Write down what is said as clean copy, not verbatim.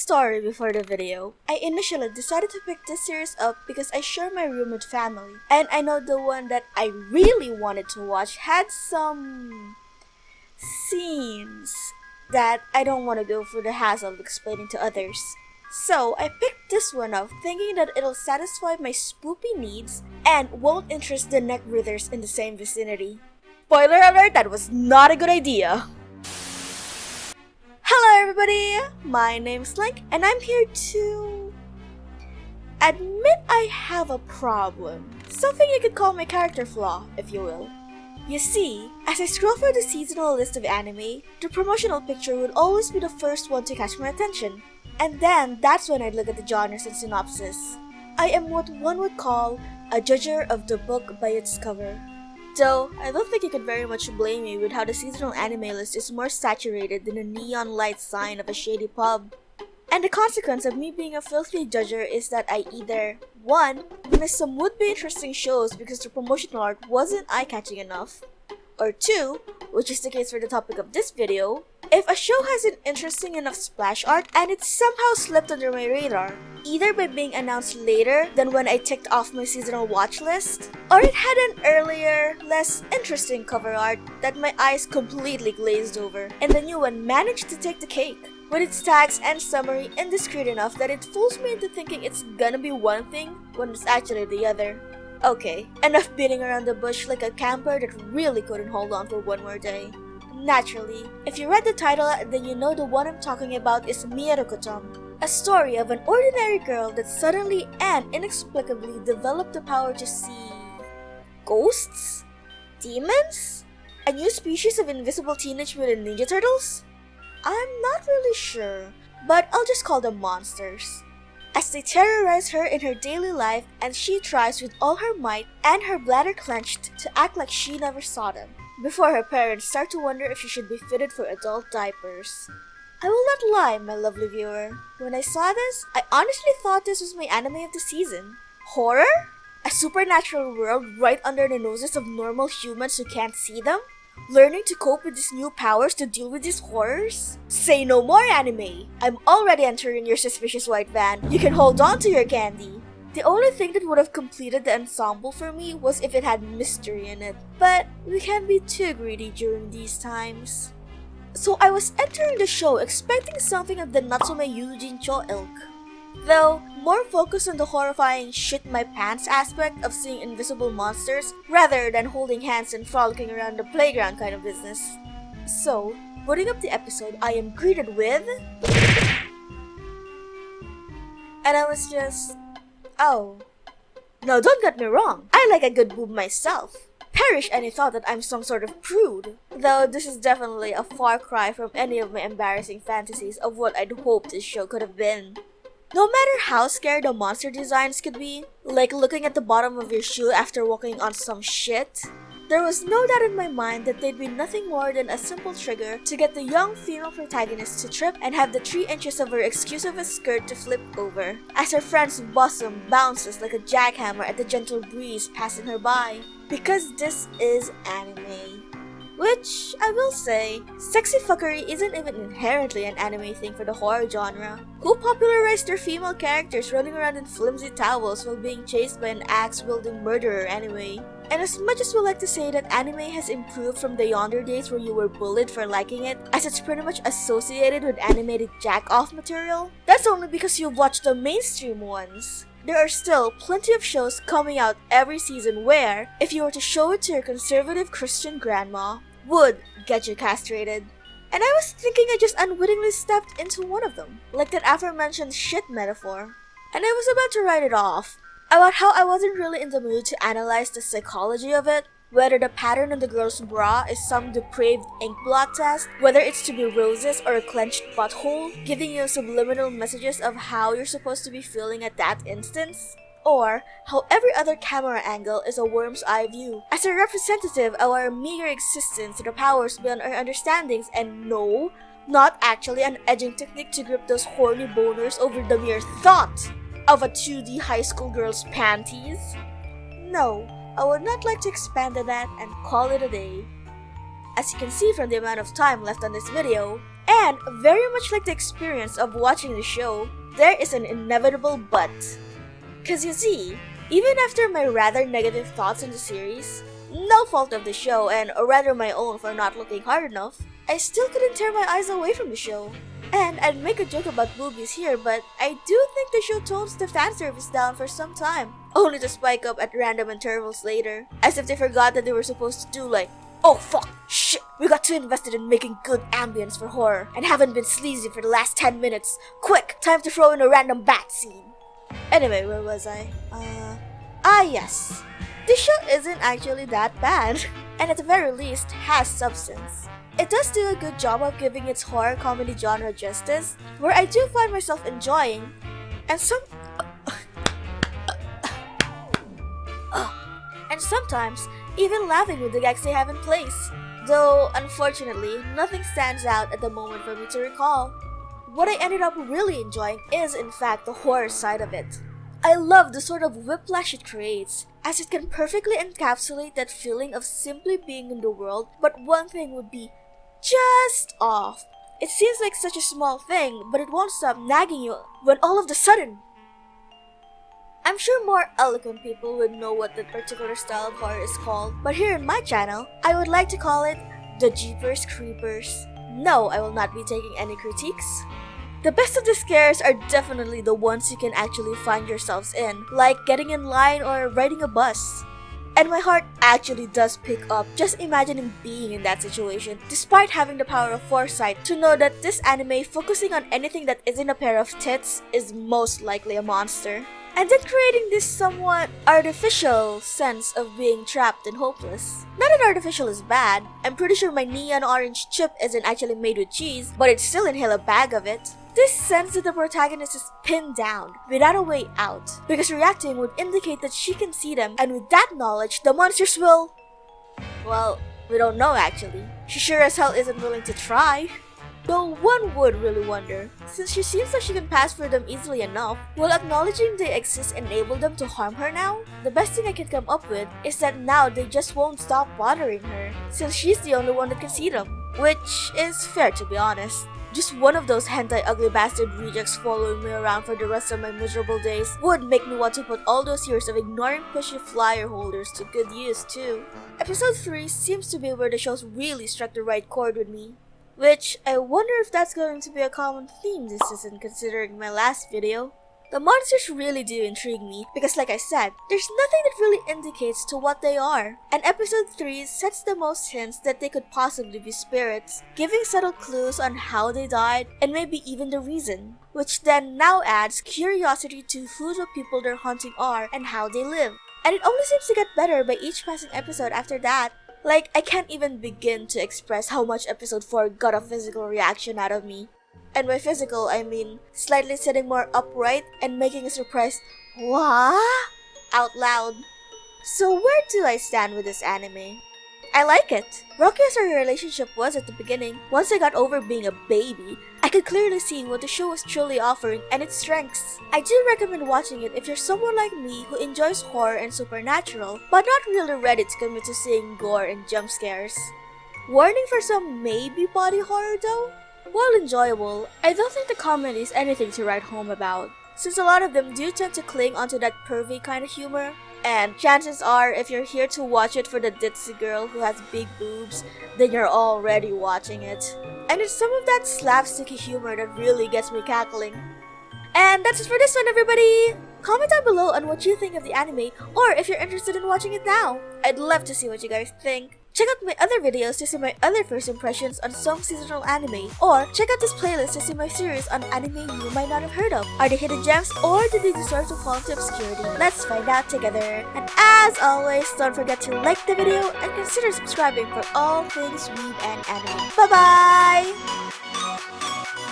story before the video. I initially decided to pick this series up because I share my room with family, and I know the one that I really wanted to watch had some scenes that I don't want to go through the hassle of explaining to others. So I picked this one up thinking that it'll satisfy my spoopy needs and won't interest the neck breathers in the same vicinity. Spoiler alert, that was not a good idea! Hello everybody, my name's Link and I'm here to admit I have a problem. Something you could call my character flaw, if you will. You see, as I scroll through the seasonal list of anime, the promotional picture would always be the first one to catch my attention. And then that's when I'd look at the genres and synopsis. I am what one would call a judger of the book by its cover. Though, I don't think you could very much blame me with how the seasonal anime list is more saturated than a neon light sign of a shady pub. And the consequence of me being a filthy judger is that I either 1. Miss some would-be interesting shows because the promotional art wasn't eye-catching enough, or 2, which is the case for the topic of this video, if a show has an interesting enough splash art and it somehow slipped under my radar, either by being announced later than when I ticked off my seasonal watch list, or it had an earlier, less interesting cover art that my eyes completely glazed over, and the new one managed to take the cake, with its tags and summary indiscreet enough that it fools me into thinking it's gonna be one thing when it's actually the other. Okay, enough beating around the bush like a camper that really couldn't hold on for one more day. Naturally, if you read the title, then you know the one I'm talking about is Mieruko-chan, a story of an ordinary girl that suddenly and inexplicably developed the power to see ghosts? Demons? A new species of invisible Teenage Mutant Ninja Turtles? I'm not really sure, but I'll just call them monsters. As they terrorize her in her daily life and she tries with all her might and her bladder clenched to act like she never saw them, before her parents start to wonder if she should be fitted for adult diapers. I will not lie, my lovely viewer. When I saw this, I honestly thought this was my anime of the season. Horror? A supernatural world right under the noses of normal humans who can't see them? Learning to cope with these new powers to deal with these horrors? Say no more, anime! I'm already entering your suspicious white van. You can hold on to your candy. The only thing that would have completed the ensemble for me was if it had mystery in it. But we can't be too greedy during these times. So I was entering the show expecting something of the Natsume Yujincho ilk. Though, more focused on the horrifying shit my pants aspect of seeing invisible monsters rather than holding hands and frolicking around the playground kind of business. So, putting up the episode, I am greeted with... And I was just... oh. Now don't get me wrong, I like a good boob myself. Perish any thought that I'm some sort of prude. Though this is definitely a far cry from any of my embarrassing fantasies of what I'd hoped this show could have been. No matter how scary the monster designs could be, like looking at the bottom of your shoe after walking on some shit, there was no doubt in my mind that they'd be nothing more than a simple trigger to get the young female protagonist to trip and have the 3 inches of her excusable skirt to flip over, as her friend's bosom bounces like a jackhammer at the gentle breeze passing her by. Because this is anime. Which, I will say, sexy fuckery isn't even inherently an anime thing for the horror genre. Who popularized their female characters running around in flimsy towels while being chased by an axe-wielding murderer anyway? And as much as we like to say that anime has improved from the yonder days where you were bullied for liking it, as it's pretty much associated with animated jack-off material, that's only because you've watched the mainstream ones. There are still plenty of shows coming out every season where, if you were to show it to your conservative Christian grandma, would get you castrated. And I was thinking I just unwittingly stepped into one of them, like that aforementioned shit metaphor. And I was about to write it off, about how I wasn't really in the mood to analyze the psychology of it, whether the pattern on the girl's bra is some depraved ink blot test, whether it's to be roses or a clenched butthole, giving you subliminal messages of how you're supposed to be feeling at that instance, or how every other camera angle is a worm's eye view, as a representative of our meager existence to the powers beyond our understandings, and no, not actually an edging technique to grip those horny boners over the mere thought of a 2D high school girl's panties. No, I would not like to expand on that and call it a day. As you can see from the amount of time left on this video, And very much like the experience of watching the show, there is an inevitable but. Cause you see, even after my rather negative thoughts on the series, no fault of the show and or rather my own for not looking hard enough, I still couldn't tear my eyes away from the show. And I'd make a joke about boobies here, but I do think the show tones the fan service down for some time, only to spike up at random intervals later, as if they forgot that they were supposed to do like, oh fuck, shit, we got too invested in making good ambience for horror and haven't been sleazy for the last 10 minutes. Quick, time to throw in a random bat scene. Anyway, where was I? Yes. This show isn't actually that bad, and at the very least has substance. It does do a good job of giving its horror comedy genre justice, where I do find myself enjoying, and sometimes even laughing with the gags they have in place. Though, unfortunately, nothing stands out at the moment for me to recall. What I ended up really enjoying is, in fact, the horror side of it. I love the sort of whiplash it creates, as it can perfectly encapsulate that feeling of simply being in the world, but one thing would be just off. It seems like such a small thing, but it won't stop nagging you when all of a sudden. I'm sure more eloquent people would know what that particular style of horror is called, but here in my channel, I would like to call it the Jeepers Creepers. No, I will not be taking any critiques. The best of the scares are definitely the ones you can actually find yourselves in, like getting in line or riding a bus. And my heart actually does pick up just imagining being in that situation, despite having the power of foresight to know that this anime focusing on anything that isn't a pair of tits is most likely a monster. And then creating this somewhat artificial sense of being trapped and hopeless. Not that artificial is bad. I'm pretty sure my neon orange chip isn't actually made with cheese, but it's still inhale a bag of it. This sense that the protagonist is pinned down without a way out, because reacting would indicate that she can see them, and with that knowledge, the monsters will... Well, we don't know actually. She sure as hell isn't willing to try. Though one would really wonder, since she seems like she can pass for them easily enough, will acknowledging they exist enable them to harm her now? The best thing I can come up with is that now they just won't stop bothering her, since she's the only one that can see them. Which is fair, to be honest. Just one of those hentai ugly bastard rejects following me around for the rest of my miserable days would make me want to put all those years of ignoring pushy flyer holders to good use too. Episode 3 seems to be where the show's really struck the right chord with me. Which, I wonder if that's going to be a common theme this season considering my last video. The monsters really do intrigue me because like I said, there's nothing that really indicates to what they are. And episode 3 sets the most hints that they could possibly be spirits, giving subtle clues on how they died and maybe even the reason. Which then now adds curiosity to who the people they're hunting are and how they live. And it only seems to get better by each passing episode after that. Like, I can't even begin to express how much episode 4 got a physical reaction out of me. And by physical, I mean slightly sitting more upright and making a surprised "Wah?" out loud. So where do I stand with this anime? I like it. Rocky as our relationship was at the beginning, once I got over being a baby, I could clearly see what the show was truly offering and its strengths. I do recommend watching it if you're someone like me who enjoys horror and supernatural, but not really ready to commit to seeing gore and jump scares. Warning for some maybe body horror though? While enjoyable, I don't think the comedy is anything to write home about, since a lot of them do tend to cling onto that pervy kind of humor. And chances are, if you're here to watch it for the ditzy girl who has big boobs, then you're already watching it. And it's some of that slapsticky humor that really gets me cackling. And that's it for this one, everybody! Comment down below on what you think of the anime, or if you're interested in watching it now. I'd love to see what you guys think. Check out my other videos to see my other first impressions on some seasonal anime, or check out this playlist to see my series on anime you might not have heard of. Are they hidden gems, or do they deserve to fall into obscurity? Let's find out together. And as always, don't forget to like the video and consider subscribing for all things weeb and anime. Bye bye!